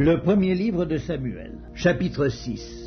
Le premier livre de Samuel, chapitre 6.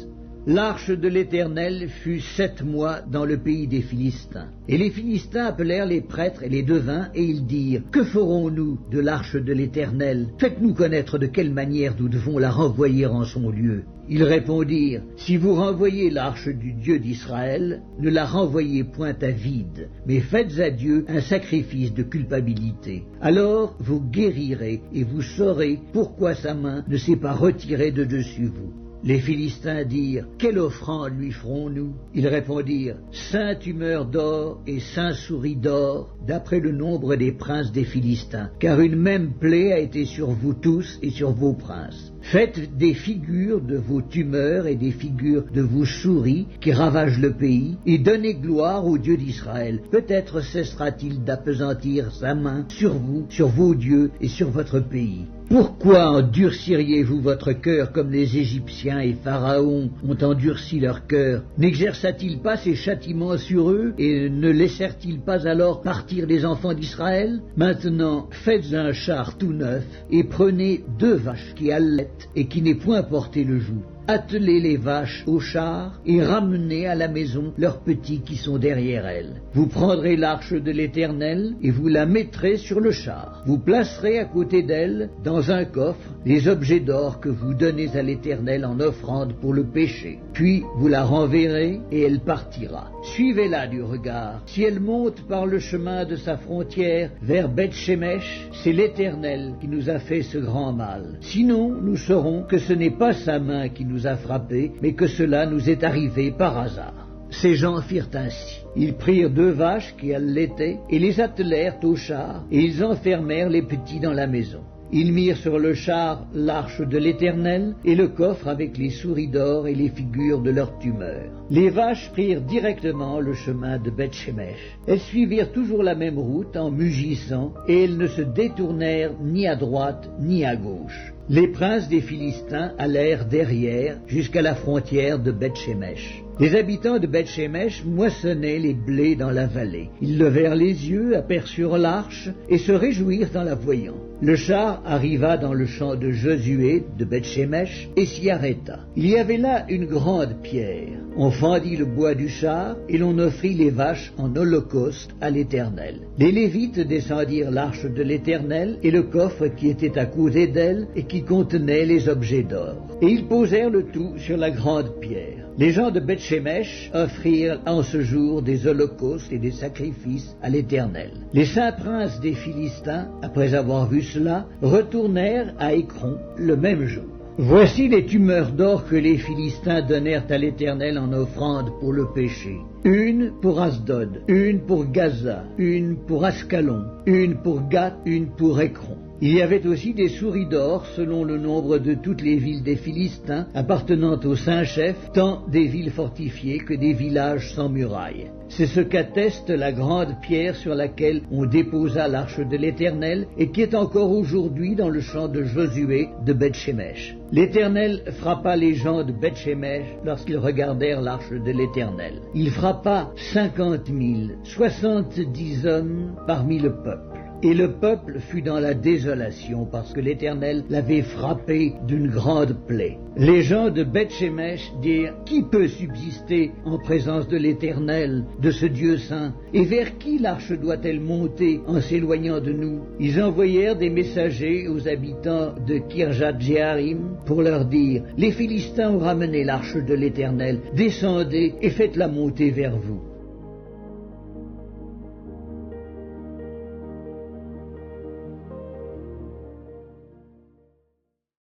L'arche de l'Éternel fut 7 mois dans le pays des Philistins. Et les Philistins appelèrent les prêtres et les devins, et ils dirent, « Que ferons-nous de l'arche de l'Éternel? Faites-nous connaître de quelle manière nous devons la renvoyer en son lieu. » Ils répondirent, « Si vous renvoyez l'arche du Dieu d'Israël, ne la renvoyez point à vide, mais faites à Dieu un sacrifice de culpabilité. Alors vous guérirez et vous saurez pourquoi sa main ne s'est pas retirée de dessus vous. » Les Philistins dirent, « Quelle offrande lui ferons-nous » Ils répondirent, « 5 tumeurs d'or et 5 souris d'or, d'après le nombre des princes des Philistins, car une même plaie a été sur vous tous et sur vos princes. Faites des figures de vos tumeurs et des figures de vos souris qui ravagent le pays, et donnez gloire au Dieu d'Israël. Peut-être cessera-t-il d'appesantir sa main sur vous, sur vos dieux et sur votre pays. Pourquoi endurciriez-vous votre cœur comme les Égyptiens et Pharaon ont endurci leur cœur? N'exerça-t-il pas ses châtiments sur eux et ne laissèrent-ils pas alors partir les enfants d'Israël? Maintenant, faites un char tout neuf et prenez 2 vaches qui allaitent et qui n'aient point porté le joug. Attelez les vaches au char et ramenez à la maison leurs petits qui sont derrière elles. Vous prendrez l'arche de l'Éternel et vous la mettrez sur le char. Vous placerez à côté d'elle, dans un coffre, les objets d'or que vous donnez à l'Éternel en offrande pour le péché. Puis vous la renverrez et elle partira. Suivez-la du regard. Si elle monte par le chemin de sa frontière vers Beth-Shemesh, c'est l'Éternel qui nous a fait ce grand mal. Sinon, nous saurons que ce n'est pas sa main qui nous a frappés, mais que cela nous est arrivé par hasard. » Ces gens firent ainsi. Ils prirent 2 vaches qui allaitaient et les attelèrent au char, et ils enfermèrent les petits dans la maison. Ils mirent sur le char l'arche de l'Éternel et le coffre avec les souris d'or et les figures de leurs tumeurs. Les vaches prirent directement le chemin de Beth-Shemesh. Elles suivirent toujours la même route en mugissant, et elles ne se détournèrent ni à droite ni à gauche. Les princes des Philistins allèrent derrière jusqu'à la frontière de Beth-Shemesh. Les habitants de Beth-Shemesh moissonnaient les blés dans la vallée. Ils levèrent les yeux, aperçurent l'arche et se réjouirent en la voyant. Le char arriva dans le champ de Josué de Beth-Shemesh et s'y arrêta. Il y avait là une grande pierre. On fendit le bois du char et l'on offrit les vaches en holocauste à l'Éternel. Les Lévites descendirent l'arche de l'Éternel et le coffre qui était à côté d'elle et qui contenait les objets d'or. Et ils posèrent le tout sur la grande pierre. Les gens de Beth-Shemesh offrirent en ce jour des holocaustes et des sacrifices à l'Éternel. Les 5 princes des Philistins, après avoir vu cela, retournèrent à Écron le même jour. Voici les tumeurs d'or que les Philistins donnèrent à l'Éternel en offrande pour le péché. 1 pour Asdod, 1 pour Gaza, 1 pour Ascalon, 1 pour Gath, 1 pour Écron. Il y avait aussi des souris d'or selon le nombre de toutes les villes des Philistins appartenant aux 5 chefs, tant des villes fortifiées que des villages sans murailles. C'est ce qu'atteste la grande pierre sur laquelle on déposa l'arche de l'Éternel et qui est encore aujourd'hui dans le champ de Josué de Beth-Shemesh. L'Éternel frappa les gens de Beth-Shemesh lorsqu'ils regardèrent l'arche de l'Éternel. Il frappa 50 000, 70 hommes parmi le peuple. Et le peuple fut dans la désolation parce que l'Éternel l'avait frappé d'une grande plaie. Les gens de Beth-Shemesh dirent, « Qui peut subsister en présence de l'Éternel, de ce Dieu saint? Et vers qui l'arche doit-elle monter en s'éloignant de nous ?» Ils envoyèrent des messagers aux habitants de Kirjath-Jéarim pour leur dire, « Les Philistins ont ramené l'arche de l'Éternel, descendez et faites-la monter vers vous. »